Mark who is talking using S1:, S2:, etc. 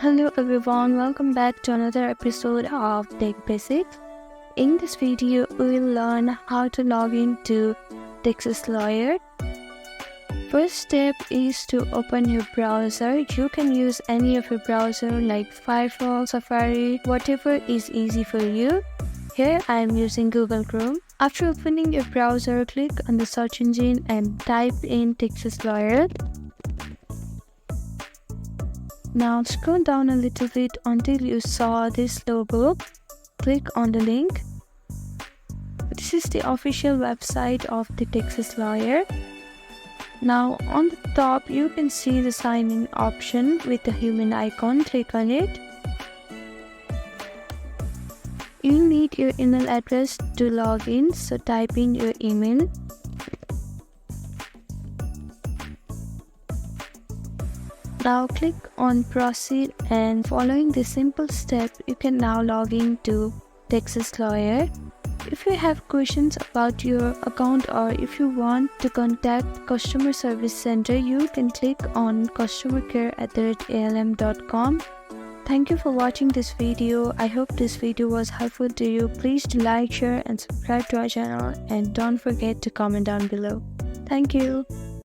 S1: Hello everyone, welcome back to another episode of Tech Basics. In this video, we will learn how to log into Texas Lawyer. First step is to open your browser. You can use any of your browser like Firefox, Safari, whatever is easy for you. Here I am using Google Chrome. After opening your browser, click on the search engine and type in Texas Lawyer. Now scroll down a little bit until you saw this logo. Click on the link. This is the official website of the Texas Lawyer. Now on the top you can see the sign in option with the human icon. Click on it. You need your email address to log in, so type in your email. Now click on proceed, and following this simple step you can now log in to Texas Lawyer. If you have questions about your account or if you want to contact customer service center, you can click on customercare@alm.com. Thank you for watching this video. I hope this video was helpful to you. Please do like, share and subscribe to our channel, and don't forget to comment down below. Thank you.